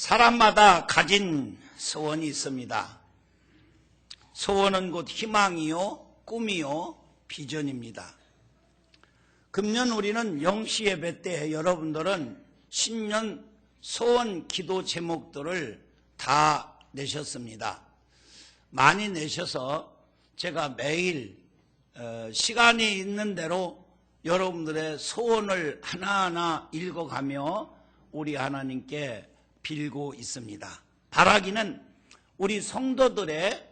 사람마다 가진 소원이 있습니다. 소원은 곧 희망이요, 꿈이요, 비전입니다. 금년 우리는 영시 예배 때 여러분들은 신년 소원 기도 제목들을 다 내셨습니다. 많이 내셔서 제가 매일 시간이 있는 대로 여러분들의 소원을 하나하나 읽어가며 우리 하나님께 빌고 있습니다. 바라기는 우리 성도들의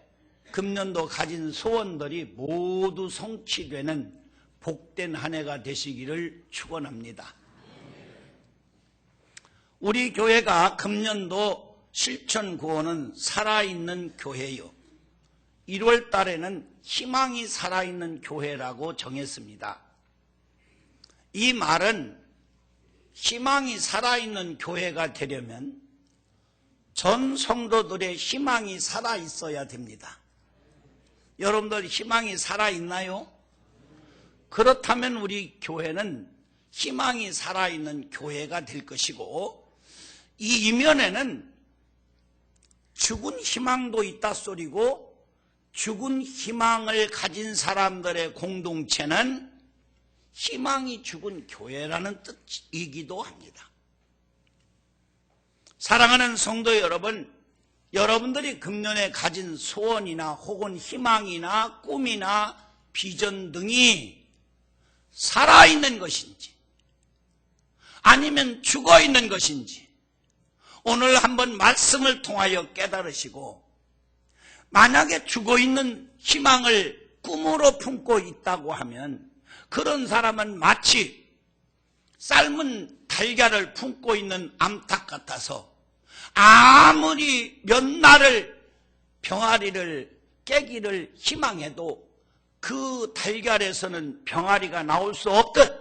금년도 가진 소원들이 모두 성취되는 복된 한 해가 되시기를 축원합니다. 우리 교회가 금년도 실천 구호는 살아있는 교회요. 1월 달에는 희망이 살아있는 교회라고 정했습니다. 이 말은 희망이 살아있는 교회가 되려면 전 성도들의 희망이 살아있어야 됩니다. 여러분들 희망이 살아있나요? 그렇다면 우리 교회는 희망이 살아있는 교회가 될 것이고, 이 이면에는 죽은 희망도 있다 소리고, 죽은 희망을 가진 사람들의 공동체는 희망이 죽은 교회라는 뜻이기도 합니다. 사랑하는 성도 여러분, 여러분들이 금년에 가진 소원이나 혹은 희망이나 꿈이나 비전 등이 살아있는 것인지 아니면 죽어있는 것인지 오늘 한번 말씀을 통하여 깨달으시고, 만약에 죽어있는 희망을 꿈으로 품고 있다고 하면 그런 사람은 마치 삶은 달걀을 품고 있는 암탉 같아서 아무리 몇 날을 병아리를 깨기를 희망해도 그 달걀에서는 병아리가 나올 수 없듯,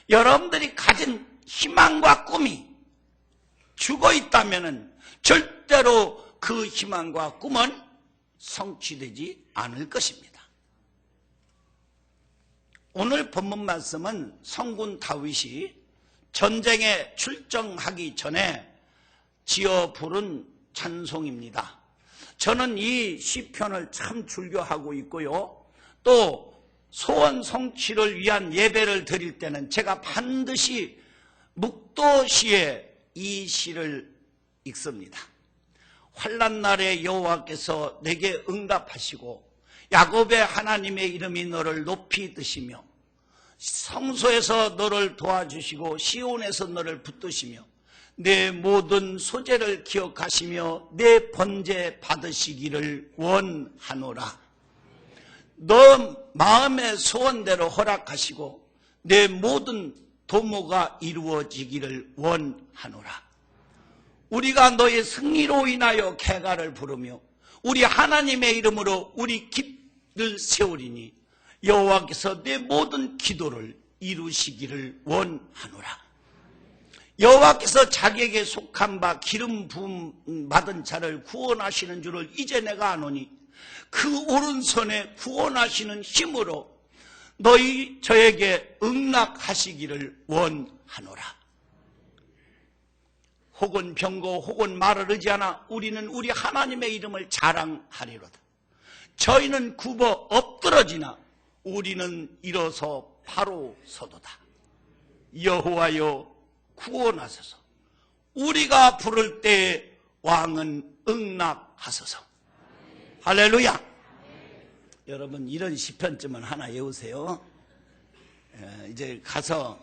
여러분들이 가진 희망과 꿈이 죽어 있다면 절대로 그 희망과 꿈은 성취되지 않을 것입니다. 오늘 본문 말씀은 성군 다윗이 전쟁에 출정하기 전에 지어 부른 찬송입니다. 저는 이 시편을 참 즐겨하고 있고요. 또 소원 성취를 위한 예배를 드릴 때는 제가 반드시 묵도시에 이 시를 읽습니다. 환난 날에 여호와께서 내게 응답하시고 야곱의 하나님의 이름이 너를 높이 드시며 성소에서 너를 도와주시고 시온에서 너를 붙드시며 내 모든 소재를 기억하시며 내 번제 받으시기를 원하노라. 너 마음의 소원대로 허락하시고 내 모든 도모가 이루어지기를 원하노라. 우리가 너의 승리로 인하여 개가를 부르며 우리 하나님의 이름으로 우리 깃을 세우리니 여호와께서 내 모든 기도를 이루시기를 원하노라. 여호와께서 자기에게 속한 바 기름 부음 받은 자를 구원하시는 줄을 이제 내가 아노니 그 오른손에 구원하시는 힘으로 너희 저에게 응낙하시기를 원하노라. 혹은 병거 혹은 말을 의지하나 우리는 우리 하나님의 이름을 자랑하리로다. 저희는 굽어 엎드러지나 우리는 일어서 바로 서도다. 여호와여 구원하소서. 우리가 부를 때 왕은 응낙하소서. 할렐루야. 여러분 이런 시편쯤은 하나 외우세요. 이제 가서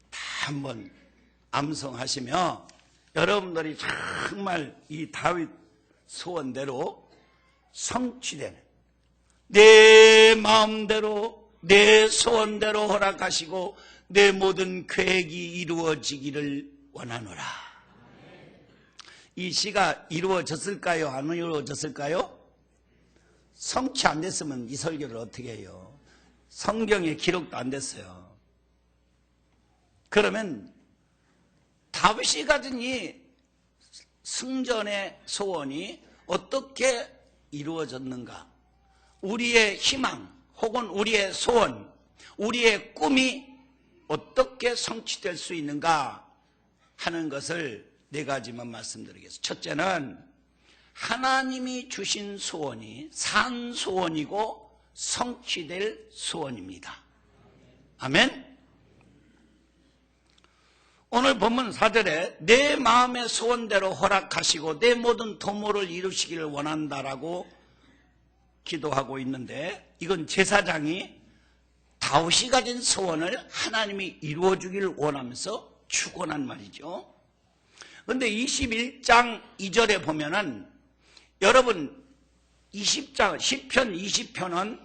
다 한번 암송하시며 여러분들이 정말 이 다윗 소원대로 성취되는 내 마음대로 내 소원대로 허락하시고 내 모든 계획이 이루어지기를 원하노라. 이 시가 이루어졌을까요? 안 이루어졌을까요? 성취 안 됐으면 이 설교를 어떻게 해요? 성경에 기록도 안 됐어요. 그러면 다윗이 가진 이 승전의 소원이 어떻게 이루어졌는가? 우리의 희망 혹은 우리의 소원, 우리의 꿈이 어떻게 성취될 수 있는가 하는 것을 네 가지만 말씀드리겠습니다. 첫째는 하나님이 주신 소원이 산 소원이고 성취될 소원입니다. 아멘. 오늘 본문 4절에 내 마음의 소원대로 허락하시고 내 모든 도모를 이루시기를 원한다라고 기도하고 있는데, 이건 제사장이 다윗이 가진 소원을 하나님이 이루어주기를 원하면서 축원한 말이죠. 그런데 21장 2절에 보면은, 여러분 20장 시편 20편은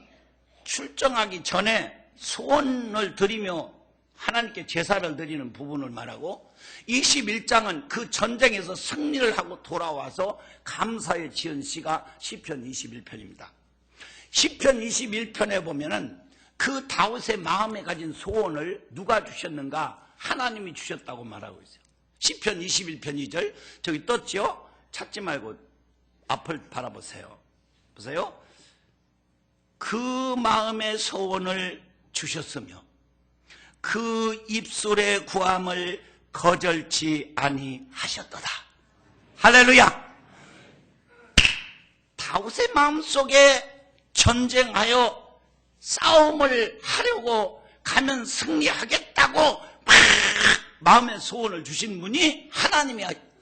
출정하기 전에 소원을 드리며 하나님께 제사를 드리는 부분을 말하고, 21장은 그 전쟁에서 승리를 하고 돌아와서 감사에 지은 시가 시편 21편입니다. 시편 21편에 보면은 그 다윗의 마음에 가진 소원을 누가 주셨는가? 하나님이 주셨다고 말하고 있어요. 시편 21편 2절 저기 떴죠? 찾지 말고 앞을 바라보세요. 보세요. 그 마음의 소원을 주셨으며 그 입술의 구함을 거절치 아니하셨도다. 할렐루야. 다윗의 마음속에 전쟁하여 싸움을 하려고 가면 승리하겠다고 막 마음의 소원을 주신 분이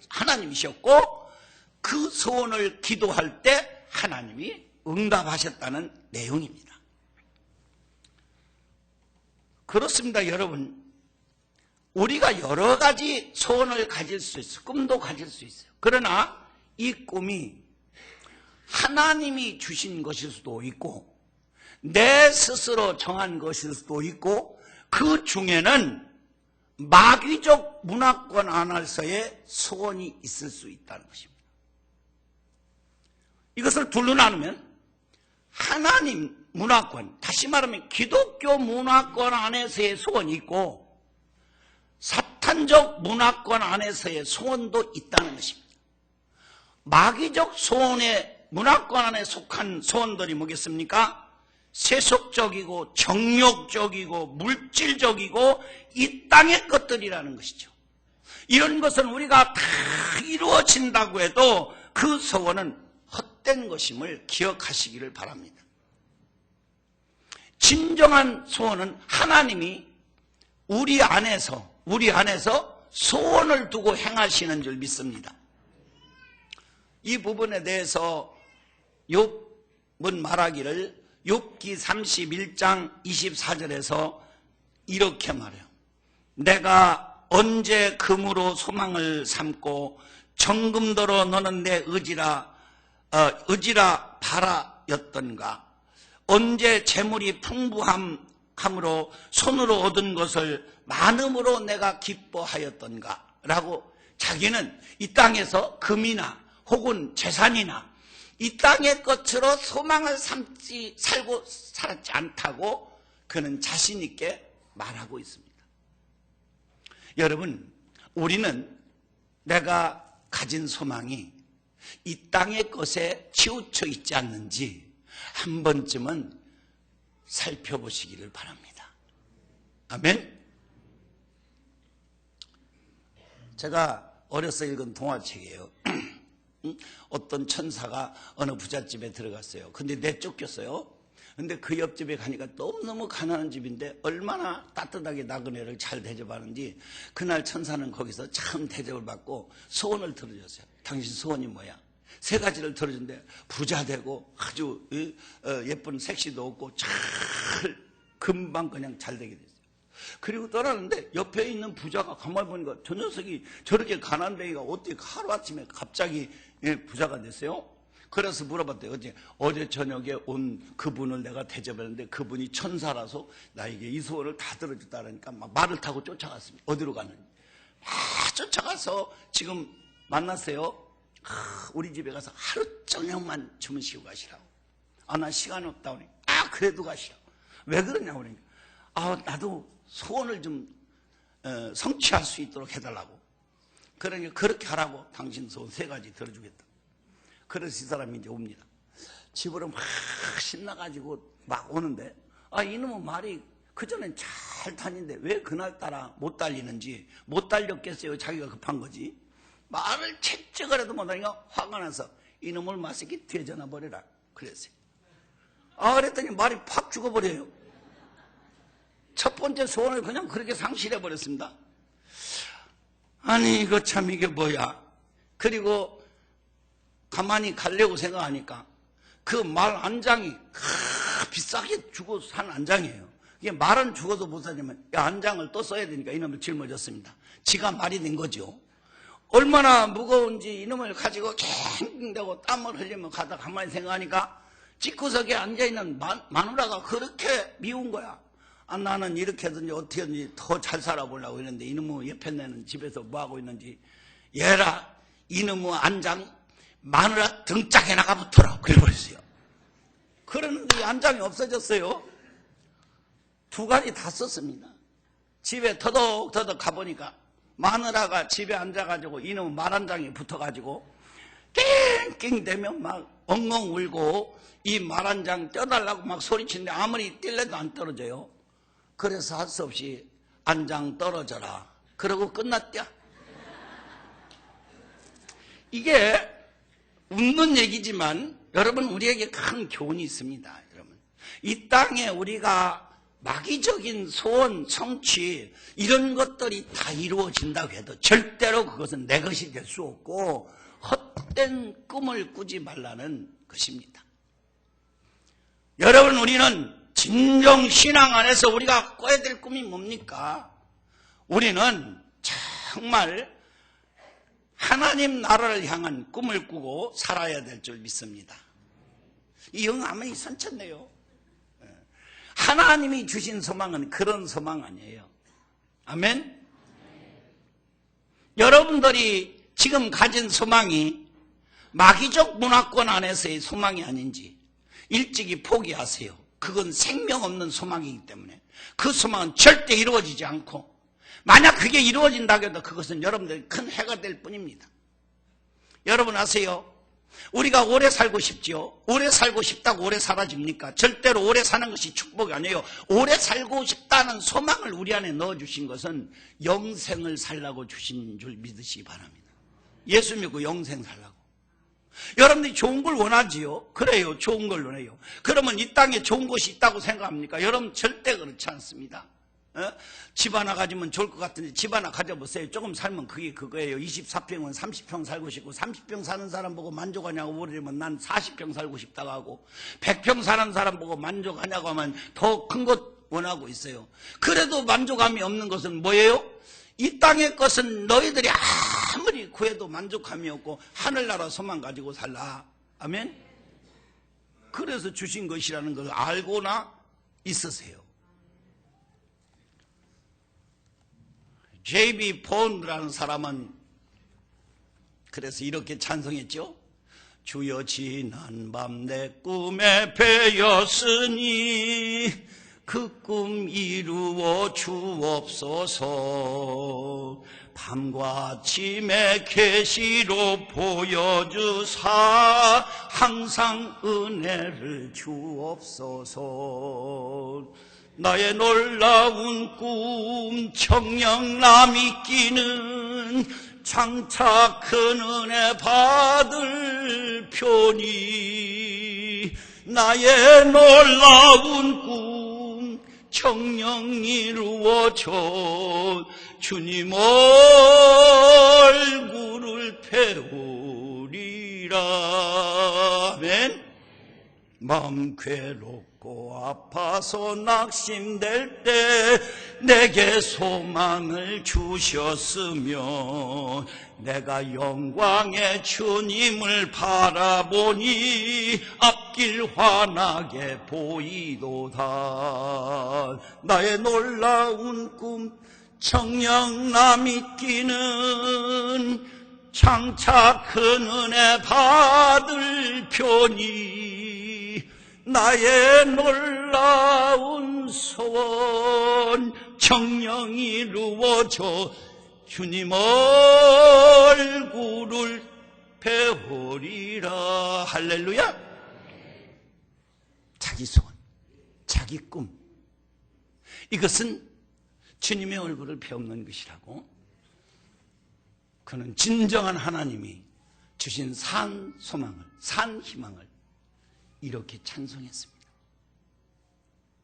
하나님이셨고, 그 소원을 기도할 때 하나님이 응답하셨다는 내용입니다. 그렇습니다, 여러분. 우리가 여러 가지 소원을 가질 수 있어요. 꿈도 가질 수 있어요. 그러나 이 꿈이 하나님이 주신 것일 수도 있고 내 스스로 정한 것일 수도 있고, 그 중에는 마귀적 문화권 안에서의 소원이 있을 수 있다는 것입니다. 이것을 둘로 나누면 하나님 문화권, 다시 말하면 기독교 문화권 안에서의 소원이 있고 사탄적 문화권 안에서의 소원도 있다는 것입니다. 마귀적 소원의 문화권 안에 속한 소원들이 뭐겠습니까? 세속적이고 정욕적이고 물질적이고 이 땅의 것들이라는 것이죠. 이런 것은 우리가 다 이루어진다고 해도 그 소원은 헛된 것임을 기억하시기를 바랍니다. 진정한 소원은 하나님이 우리 안에서 소원을 두고 행하시는 줄 믿습니다. 이 부분에 대해서 욥은 말하기를 욥기 31장 24절에서 이렇게 말해요. 내가 언제 금으로 소망을 삼고 정금도로 너는 내 의지라 바라였던가. 언제 재물이 풍부함으로 손으로 얻은 것을 많음으로 내가 기뻐하였던가 라고, 자기는 이 땅에서 금이나 혹은 재산이나 이 땅의 것으로 소망을 살고 살았지 않다고 그는 자신 있게 말하고 있습니다. 여러분, 우리는 내가 가진 소망이 이 땅의 것에 치우쳐 있지 않는지 한 번쯤은 살펴보시기를 바랍니다. 아멘. 제가 어려서 읽은 동화책이에요. 어떤 천사가 어느 부잣집에 들어갔어요. 근데 내쫓겼어요. 근데 그 옆집에 가니까 너무너무 가난한 집인데 얼마나 따뜻하게 나그네를 잘 대접하는지, 그날 천사는 거기서 참 대접을 받고 소원을 들어줬어요. 당신 소원이 뭐야? 3가지를 들어준대. 부자 되고 아주 예쁜 색시도 없고 잘 금방 그냥 잘 되게 됐어요. 그리고 떠나는데 옆에 있는 부자가 가만히 보니까 저 녀석이 저렇게 가난뱅이가 어떻게 하루아침에 갑자기 부자가 됐어요? 그래서 물어봤대요. 어제 저녁에 온 그분을 내가 대접했는데 그분이 천사라서 나에게 이 소원을 다 들어줬다 그러니까 막 말을 타고 쫓아갔습니다. 어디로 가는지. 쫓아가서 지금 만났어요. 우리 집에 가서 하루 저녁만 주무시고 가시라고. 나 시간 없다 그러니까. 그래도 가시라고. 왜 그러냐고 그러니까. 나도 소원을 좀 성취할 수 있도록 해달라고. 그러니까 그렇게 하라고. 당신 소원 3가지 들어주겠다. 그래서 이 사람이 이제 옵니다. 집으로 막 신나가지고 막 오는데, 이놈은 말이 그전엔 잘 다니는데 왜 그날따라 못 달리는지. 못 달렸겠어요. 자기가 급한 거지. 말을 채찍을 해도 못하니까 화가 나서 이놈을 마새끼 뒤에 전화 버려라 그랬어요. 그랬더니 말이 팍 죽어버려요. 첫 번째 소원을 그냥 그렇게 상실해버렸습니다. 아니 이거 참 이게 뭐야. 그리고 가만히 가려고 생각하니까 그 말 안장이 비싸게 주고 산 안장이에요. 이게 말은 죽어도 못 사지만 안장을 또 써야 되니까 이놈을 짊어졌습니다. 지가 말이 된 거죠. 얼마나 무거운지 이놈을 가지고 캥대고 땀을 흘리며 가다 가만히 생각하니까 집구석에 앉아있는 마누라가 그렇게 미운 거야. 나는 이렇게 하든지 어떻게 하든지 더 잘 살아보려고 했는데 이놈의 옆에 내는 집에서 뭐하고 있는지 얘라 이놈의 안장 마누라 등짝에 나가 붙어라 그래버렸어요. 그러는데 이 안장이 없어졌어요. 두 가지 다 썼습니다. 집에 터덕터덕 가보니까 마누라가 집에 앉아가지고 이놈의 말안장에 붙어가지고 낑낑대면 막 엉엉 울고 이 말안장 떼달라고 막 소리치는데 아무리 뛸래도 안 떨어져요. 그래서 할 수 없이 안장 떨어져라 그러고 끝났대요. 이게 웃는 얘기지만 여러분 우리에게 큰 교훈이 있습니다. 여러분 이 땅에 우리가 마귀적인 소원, 성취 이런 것들이 다 이루어진다고 해도 절대로 그것은 내 것이 될 수 없고 헛된 꿈을 꾸지 말라는 것입니다. 여러분 우리는 진정 신앙 안에서 우리가 꿔야 될 꿈이 뭡니까? 우리는 정말 하나님 나라를 향한 꿈을 꾸고 살아야 될 줄 믿습니다. 이 영감이 선쳤네요. 하나님이 주신 소망은 그런 소망 아니에요. 아멘? 여러분들이 지금 가진 소망이 마귀적 문화권 안에서의 소망이 아닌지 일찍이 포기하세요. 그건 생명 없는 소망이기 때문에 그 소망은 절대 이루어지지 않고 만약 그게 이루어진다고 해도 그것은 여러분들이 큰 해가 될 뿐입니다. 여러분 아세요? 우리가 오래 살고 싶지요? 오래 살고 싶다고 오래 살아집니까? 절대로 오래 사는 것이 축복이 아니에요. 오래 살고 싶다는 소망을 우리 안에 넣어주신 것은 영생을 살라고 주신 줄 믿으시기 바랍니다. 예수 믿고 영생 살라고. 여러분들이 좋은 걸 원하지요? 그래요. 좋은 걸 원해요. 그러면 이 땅에 좋은 곳이 있다고 생각합니까? 여러분 절대 그렇지 않습니다. 집 하나 가지면 좋을 것 같은데 집 하나 가져보세요. 조금 살면 그게 그거예요. 24평은 30평 살고 싶고 30평 사는 사람 보고 만족하냐고 물으면 난 40평 살고 싶다고 하고 100평 사는 사람 보고 만족하냐고 하면 더 큰 것 원하고 있어요. 그래도 만족감이 없는 것은 뭐예요? 이 땅의 것은 너희들이 아무리 구해도 만족함이 없고 하늘나라 소망 가지고 살라. 아멘? 그래서 주신 것이라는 걸 알고나 있으세요. J.B. 폰드라는 사람은 그래서 이렇게 찬송했죠. 주여 지난 밤 내 꿈에 배였으니 그 꿈 이루어 주옵소서. 밤과 아침에 계시로 보여주사 항상 은혜를 주옵소서. 나의 놀라운 꿈 청량남이 끼는 장차 큰 은혜 받을 표니 나의 놀라운 꿈 청령 이루어져 주님 얼굴을 배우리라. 아멘. 마음 괴롭고 아파서 낙심될 때 내게 소망을 주셨으며 내가 영광의 주님을 바라보니 앞길 환하게 보이도다. 나의 놀라운 꿈 청량남이 끼는 장차 큰 은혜 받을 표니 나의 놀라운 소원 청령 이루어져 주님 얼굴을 배우리라. 할렐루야. 자기 소원, 자기 꿈, 이것은 주님의 얼굴을 배우는 것이라고. 그는 진정한 하나님이 주신 산 소망을, 산 희망을 이렇게 찬송했습니다.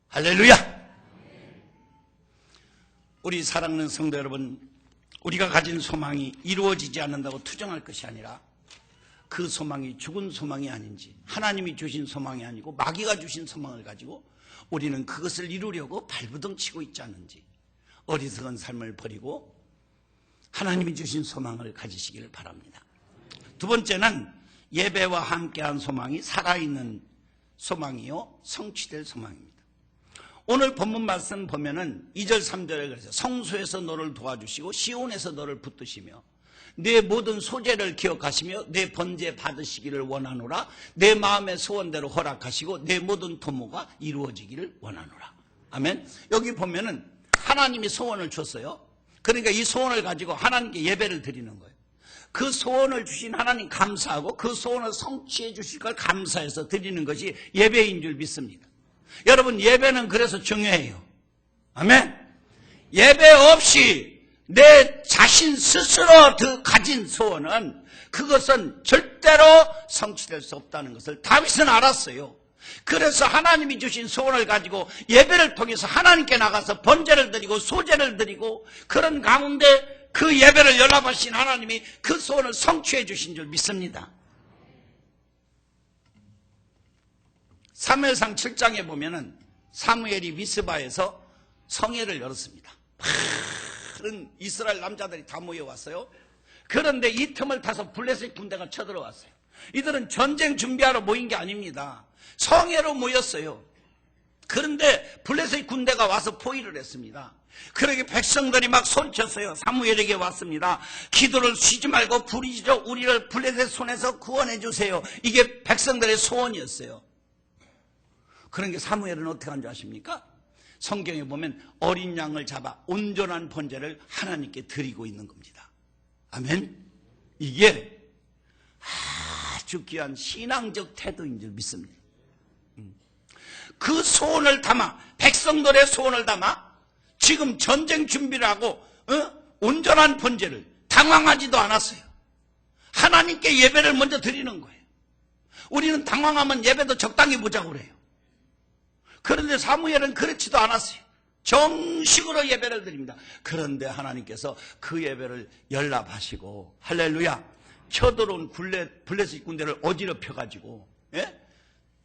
할렐루야! 우리 사랑하는 성도 여러분, 우리가 가진 소망이 이루어지지 않는다고 투정할 것이 아니라 그 소망이 죽은 소망이 아닌지, 하나님이 주신 소망이 아니고 마귀가 주신 소망을 가지고 우리는 그것을 이루려고 발부둥 치고 있지 않은지 어리석은 삶을 버리고 하나님이 주신 소망을 가지시기를 바랍니다. 두 번째는 예배와 함께한 소망이 살아있는 소망이요 성취될 소망입니다. 오늘 본문 말씀 보면은 2절 3절에 그래서 성소에서 너를 도와주시고 시온에서 너를 붙드시며 내 모든 소재를 기억하시며 내 번제 받으시기를 원하노라. 내 마음의 소원대로 허락하시고 내 모든 도모가 이루어지기를 원하노라. 아멘. 여기 보면은 하나님이 소원을 줬어요. 그러니까 이 소원을 가지고 하나님께 예배를 드리는 거예요. 그 소원을 주신 하나님 감사하고 그 소원을 성취해 주실 걸 감사해서 드리는 것이 예배인 줄 믿습니다. 여러분, 예배는 그래서 중요해요. 아멘. 예배 없이 내 자신 스스로 가진 소원은 그것은 절대로 성취될 수 없다는 것을 다윗은 알았어요. 그래서 하나님이 주신 소원을 가지고 예배를 통해서 하나님께 나가서 번제를 드리고 소제를 드리고 그런 가운데 그 예배를 연락하신 하나님이 그 소원을 성취해 주신 줄 믿습니다. 사무엘상 7장에 보면은 사무엘이 미스바에서 성회를 열었습니다. 많은 이스라엘 남자들이 다 모여왔어요. 그런데 이 틈을 타서 블레셋 군대가 쳐들어왔어요. 이들은 전쟁 준비하러 모인 게 아닙니다. 성회로 모였어요. 그런데 블레셋 군대가 와서 포위를 했습니다. 그러게 백성들이 막 소리쳤어요. 사무엘에게 왔습니다. 기도를 쉬지 말고 부르짖어 우리를 블레셋 손에서 구원해 주세요. 이게 백성들의 소원이었어요. 그러니까 사무엘은 어떻게 한 줄 아십니까? 성경에 보면 어린 양을 잡아 온전한 번제를 하나님께 드리고 있는 겁니다. 아멘. 이게 아주 귀한 신앙적 태도인 줄 믿습니다. 그 소원을 담아, 백성들의 소원을 담아 지금 전쟁 준비를 하고 온전한 번제를 당황하지도 않았어요. 하나님께 예배를 먼저 드리는 거예요. 우리는 당황하면 예배도 적당히 보자고 그래요. 그런데 사무엘은 그렇지도 않았어요. 정식으로 예배를 드립니다. 그런데 하나님께서 그 예배를 연락하시고 할렐루야, 쳐들어온 블레셋 군대를 어지럽혀가지고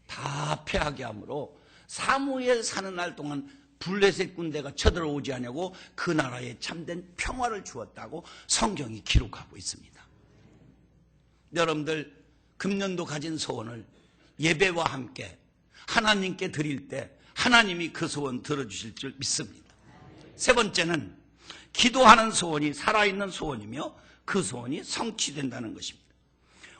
다 패하게 함으로 사무엘 사는 날 동안 블레셋 군대가 쳐들어오지 않냐고 그 나라에 참된 평화를 주었다고 성경이 기록하고 있습니다. 여러분들 금년도 가진 소원을 예배와 함께 하나님께 드릴 때 하나님이 그 소원 들어주실 줄 믿습니다. 세 번째는 기도하는 소원이 살아있는 소원이며 그 소원이 성취된다는 것입니다.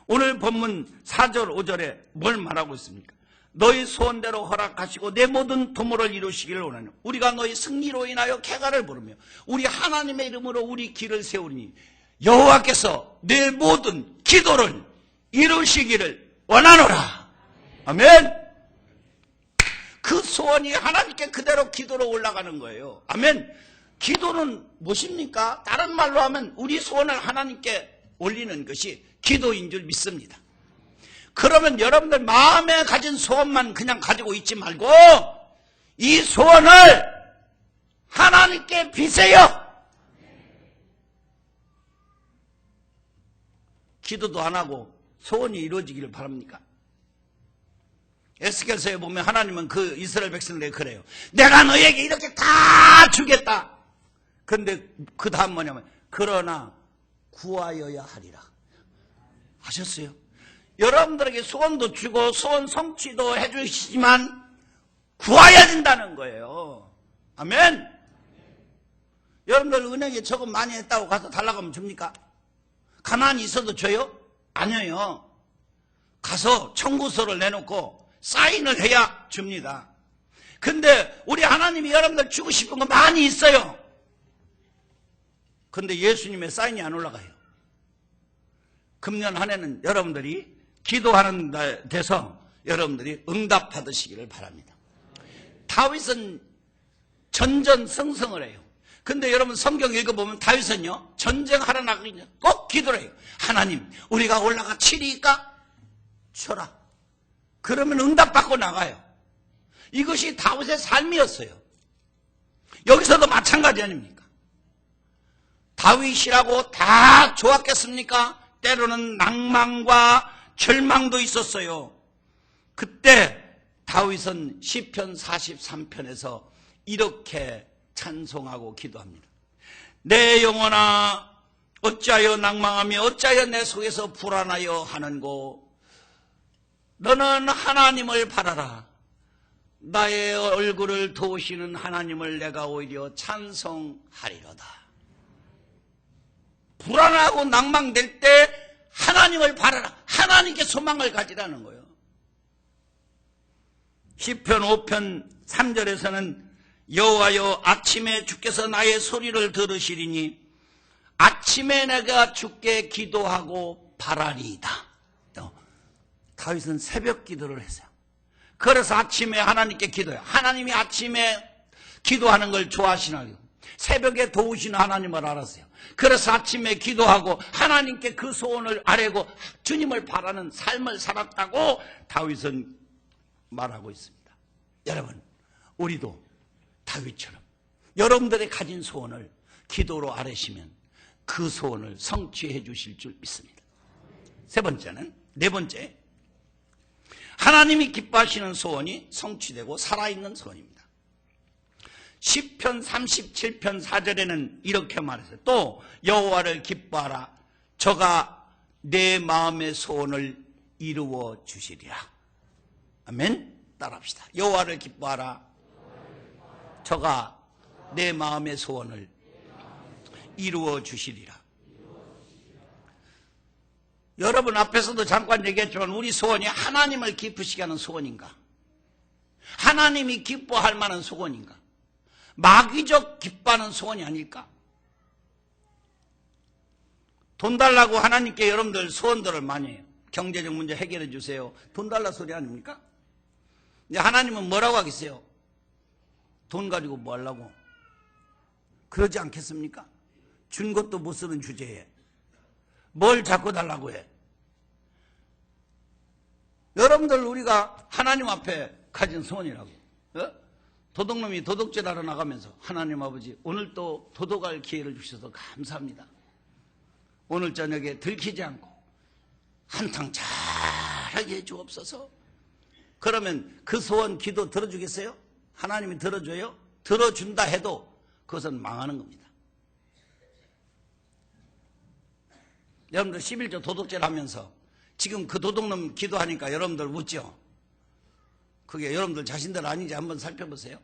오늘 본문 4절 5절에 뭘 말하고 있습니까? 너희 소원대로 허락하시고 내 모든 도모를 이루시기를 원하노. 우리가 너희 승리로 인하여 쾌가를 부르며 우리 하나님의 이름으로 우리 길을 세우리니 여호와께서 내 모든 기도를 이루시기를 원하노라. 아멘. 그 소원이 하나님께 그대로 기도로 올라가는 거예요. 아멘. 기도는 무엇입니까? 다른 말로 하면 우리 소원을 하나님께 올리는 것이 기도인 줄 믿습니다. 그러면 여러분들 마음에 가진 소원만 그냥 가지고 있지 말고 이 소원을 하나님께 비세요. 기도도 안 하고 소원이 이루어지기를 바랍니까? 에스겔서에 보면 하나님은 그 이스라엘 백성들에게 그래요. 내가 너에게 이렇게 다 주겠다. 그런데 그 다음 뭐냐면 그러나 구하여야 하리라 하셨어요. 여러분들에게 소원도 주고 소원 성취도 해주시지만 구해야 된다는 거예요. 아멘. 여러분들 은행에 저금 많이 했다고 가서 달라고 하면 줍니까? 가만히 있어도 줘요? 아니에요. 가서 청구서를 내놓고 사인을 해야 줍니다. 근데 우리 하나님이 여러분들 주고 싶은 거 많이 있어요. 근데 예수님의 사인이 안 올라가요. 금년 한 해는 여러분들이 기도하는 데 돼서 여러분들이 응답 받으시기를 바랍니다. 다윗은 전전승승을 해요. 근데 여러분 성경 읽어보면 다윗은요, 전쟁하러 나가기 전에 꼭 기도를 해요. 하나님, 우리가 올라가 치리까? 쳐라. 그러면 응답받고 나가요. 이것이 다윗의 삶이었어요. 여기서도 마찬가지 아닙니까? 다윗이라고 다 좋았겠습니까? 때로는 낭만과 절망도 있었어요. 그때 다윗은 시편 43편에서 이렇게 찬송하고 기도합니다. 내 영혼아 어찌하여 낭망하며 어찌하여 내 속에서 불안하여 하는고. 너는 하나님을 바라라. 나의 얼굴을 도우시는 하나님을 내가 오히려 찬송하리로다. 불안하고 낭망될 때 하나님을 바라라. 하나님께 소망을 가지라는 거예요. 시편 5편 3절에서는 여호와여 아침에 주께서 나의 소리를 들으시리니 아침에 내가 주께 기도하고 바라리이다. 다윗은 새벽 기도를 했어요. 그래서 아침에 하나님께 기도해요. 하나님이 아침에 기도하는 걸 좋아하시나요? 새벽에 도우시는 하나님을 알았어요. 그래서 아침에 기도하고 하나님께 그 소원을 아뢰고 주님을 바라는 삶을 살았다고 다윗은 말하고 있습니다. 여러분, 우리도 다윗처럼 여러분들의 가진 소원을 기도로 아뢰시면 그 소원을 성취해 주실 줄 믿습니다. 네 번째, 하나님이 기뻐하시는 소원이 성취되고 살아있는 소원입니다. 시편 37편 4절에는 이렇게 말했어요. 또 여호와를 기뻐하라. 저가 내 마음의 소원을 이루어 주시리라. 아멘. 따라합시다. 여호와를 기뻐하라. 저가 내 마음의 소원을 이루어 주시리라. 여러분 앞에서도 잠깐 얘기했지만 우리 소원이 하나님을 기쁘시게 하는 소원인가? 하나님이 기뻐할 만한 소원인가? 마귀적 기뻐하는 소원이 아닐까? 돈 달라고 하나님께 여러분들 소원들을 많이 해요. 경제적 문제 해결해 주세요. 돈 달라 소리 아닙니까? 근데 하나님은 뭐라고 하겠어요? 돈 가지고 뭐 하려고? 그러지 않겠습니까? 준 것도 못 쓰는 주제에 뭘 자꾸 달라고 해? 여러분들 우리가 하나님 앞에 가진 소원이라고. 도둑놈이 도둑질 하러 나가면서 하나님 아버지 오늘 또 도둑할 기회를 주셔서 감사합니다. 오늘 저녁에 들키지 않고 한탕 잘하게 해주옵소서. 그러면 그 소원 기도 들어주겠어요? 하나님이 들어줘요? 들어준다 해도 그것은 망하는 겁니다. 여러분들 11조 도둑질 하면서 지금 그 도둑놈 기도하니까 여러분들 웃죠? 그게 여러분들 자신들 아닌지 한번 살펴보세요.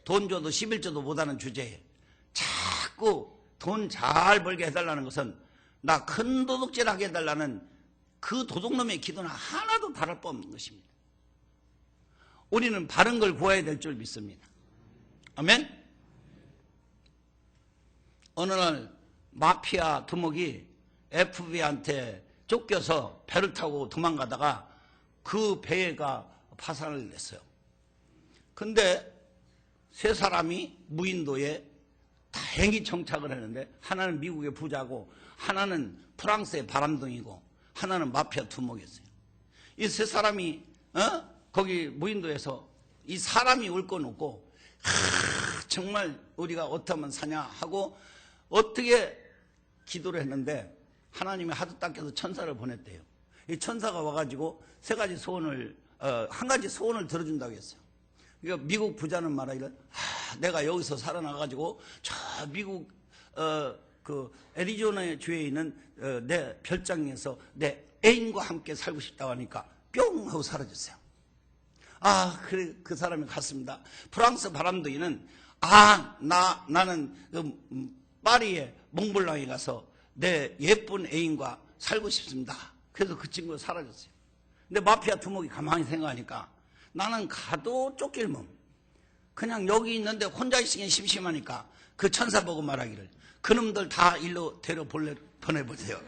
돈 줘도 11조도 못하는 주제에 자꾸 돈 잘 벌게 해달라는 것은 나 큰 도둑질 하게 해달라는 그 도둑놈의 기도는 하나도 다를 바 없는 것입니다. 우리는 바른 걸 구해야 될 줄 믿습니다. 아멘? 어느 날 마피아 두목이 FBI한테 쫓겨서 배를 타고 도망가다가 그 배가 파산을 냈어요. 근데 세 사람이 무인도에 다행히 정착을 했는데 하나는 미국의 부자고 하나는 프랑스의 바람둥이고 하나는 마피아 두목이었어요. 이 세 사람이 거기 무인도에서 이 사람이 올 건 없고 정말 우리가 어떻게 하면 사냐 하고 어떻게 기도를 했는데 하나님이 하도 닦여서 천사를 보냈대요. 이 천사가 와가지고 세 가지 소원을 한 가지 소원을 들어준다고 했어요. 그러니까 미국 부자는 말하기를 내가 여기서 살아나가지고 저 미국 그 애리조나 주에 있는 내 별장에서 내 애인과 함께 살고 싶다고 하니까 뿅 하고 사라졌어요. 그래 그 사람이 갔습니다. 프랑스 바람둥이는 나는 파리에 몽블랑에 가서 내 예쁜 애인과 살고 싶습니다. 그래서 그 친구가 사라졌어요. 근데 마피아 두목이 가만히 생각하니까 나는 가도 쫓길 몸. 그냥 여기 있는데 혼자 있으니 심심하니까 그 천사 보고 말하기를 그놈들 다 일로 보내보세요.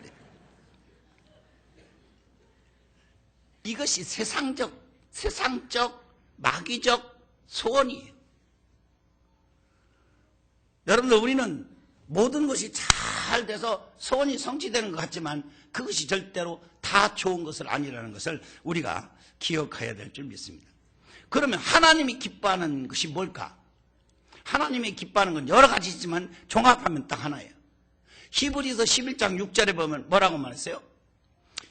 이것이 세상적 마귀적 소원이에요. 여러분들, 우리는 모든 것이 잘 돼서 소원이 성취되는 것 같지만 그것이 절대로 다 좋은 것은 아니라는 것을 우리가 기억해야 될 줄 믿습니다. 그러면 하나님이 기뻐하는 것이 뭘까? 하나님이 기뻐하는 건 여러 가지 있지만 종합하면 딱 하나예요. 히브리서 11장 6절에 보면 뭐라고 말했어요?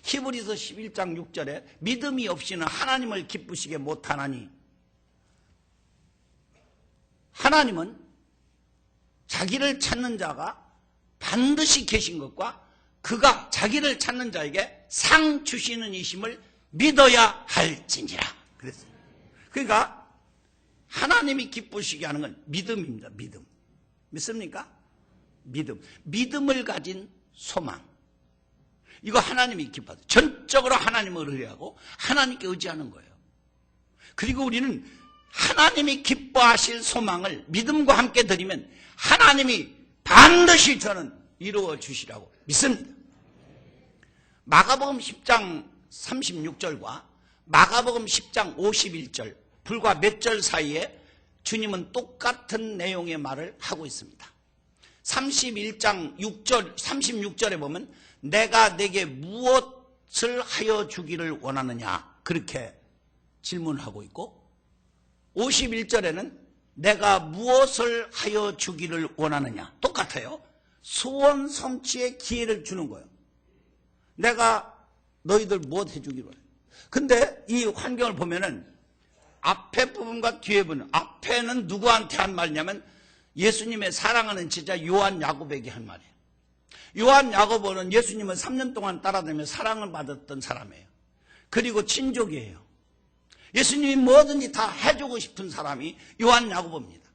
히브리서 11장 6절에 믿음이 없이는 하나님을 기쁘시게 못하나니, 하나님은 자기를 찾는 자가 반드시 계신 것과 그가 자기를 찾는 자에게 상 주시는 이심을 믿어야 할지니라 그랬어요. 그러니까 하나님이 기쁘시게 하는 건 믿음입니다. 믿음. 믿습니까? 믿음. 믿음을 가진 소망. 이거 하나님이 기뻐하죠. 전적으로 하나님을 의뢰하고 하나님께 의지하는 거예요. 그리고 우리는 하나님이 기뻐하실 소망을 믿음과 함께 드리면 하나님이 반드시 저는 이루어 주시라고 믿습니다. 마가복음 10장 36절과 마가복음 10장 51절 불과 몇 절 사이에 주님은 똑같은 내용의 말을 하고 있습니다. 31장 6절, 36절에 보면 내가 내게 무엇을 하여 주기를 원하느냐 그렇게 질문하고 있고, 51절에는 내가 무엇을 하여 주기를 원하느냐 똑같아요. 소원 성취의 기회를 주는 거예요. 내가 너희들 무엇 해주기로 해. 근데 이 환경을 보면은 앞에 부분과 뒤에 부분, 앞에는 누구한테 한 말이냐면 예수님의 사랑하는 제자 요한 야고보에게 한 말이에요. 요한 야고보는 예수님을 3년 동안 따라다니며 사랑을 받았던 사람이에요. 그리고 친족이에요. 예수님이 뭐든지 다 해주고 싶은 사람이 요한 야고보입니다.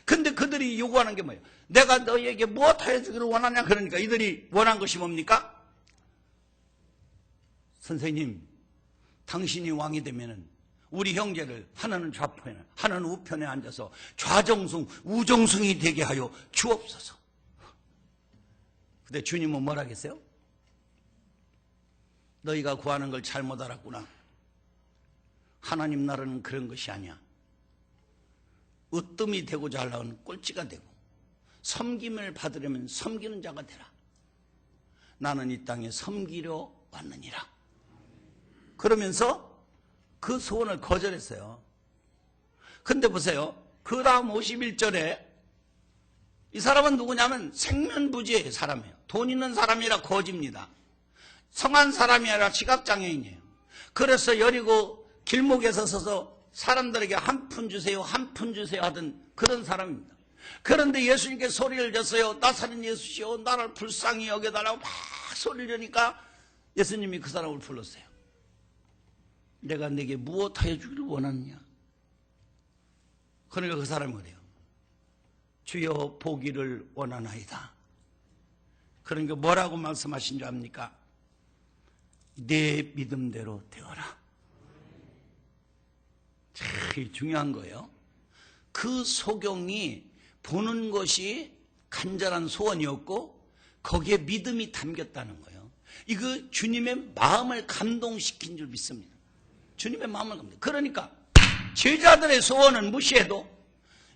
근데 그들이 요구하는 게 뭐예요? 내가 너희에게 무엇 해주기를 원하냐? 그러니까 이들이 원한 것이 뭡니까? 선생님, 당신이 왕이 되면은 우리 형제를 하나는 좌편에 하나는 우편에 앉아서 좌정승 우정승이 되게 하여 주옵소서. 근데 주님은 뭐라 하겠어요? 너희가 구하는 걸 잘못 알았구나. 하나님 나라는 그런 것이 아니야. 으뜸이 되고자 하려면 꼴찌가 되고 섬김을 받으려면 섬기는 자가 되라. 나는 이 땅에 섬기려 왔느니라. 그러면서 그 소원을 거절했어요. 근데 보세요. 그 다음 51절에 이 사람은 누구냐면 생면부지의 사람이에요. 돈 있는 사람이라 거지입니다. 성한 사람이 아니라 시각장애인이에요. 그래서 여리고 길목에서 서서 사람들에게 한 푼 주세요, 한 푼 주세요 하던 그런 사람입니다. 그런데 예수님께 소리를 졌어요. 나사렛 예수시오, 나를 불쌍히 여겨달라고 막 소리를 지르니까 예수님이 그 사람을 불렀어요. 내가 내게 무엇 하여 주기를 원하느냐? 그러니까 그 사람이 그래요. 주여 보기를 원하나이다. 그러니까 뭐라고 말씀하신 줄 압니까? 내 믿음대로 되어라. 참 중요한 거예요. 그 소경이 보는 것이 간절한 소원이었고 거기에 믿음이 담겼다는 거예요. 이거 주님의 마음을 감동시킨 줄 믿습니다. 주님의 마음을 감동. 그러니까 제자들의 소원은 무시해도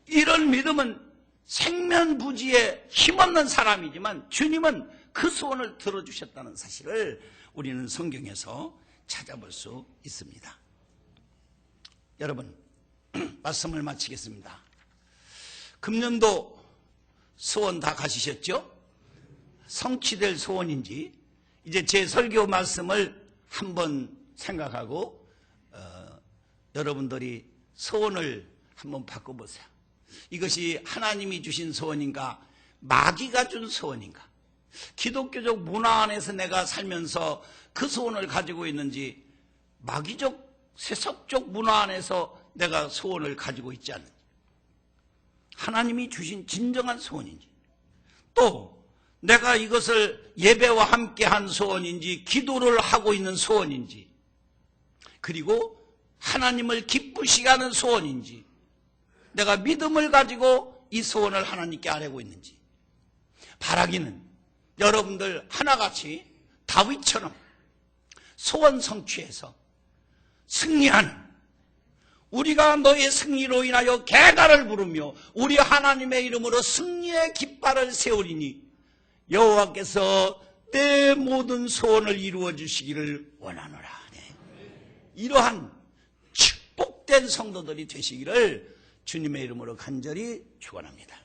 이런 믿음은 생면부지에 힘없는 사람이지만 주님은 그 소원을 들어주셨다는 사실을 우리는 성경에서 찾아볼 수 있습니다. 여러분, 말씀을 마치겠습니다. 금년도 소원 다 가지셨죠? 성취될 소원인지 이제 제 설교 말씀을 한번 생각하고 여러분들이 소원을 한번 바꿔보세요. 이것이 하나님이 주신 소원인가, 마귀가 준 소원인가, 기독교적 문화 안에서 내가 살면서 그 소원을 가지고 있는지, 마귀적 세속적 문화 안에서 내가 소원을 가지고 있지 않는지, 하나님이 주신 진정한 소원인지, 또 내가 이것을 예배와 함께한 소원인지 기도를 하고 있는 소원인지, 그리고 하나님을 기쁘시게 하는 소원인지, 내가 믿음을 가지고 이 소원을 하나님께 아뢰고 있는지, 바라기는 여러분들 하나같이 다윗처럼 소원 성취해서 승리하는 우리가 너의 승리로 인하여 계가를 부르며 우리 하나님의 이름으로 승리의 깃발을 세우리니 여호와께서 내 모든 소원을 이루어 주시기를 원하노라. 이러한 축복된 성도들이 되시기를 주님의 이름으로 간절히 축원합니다.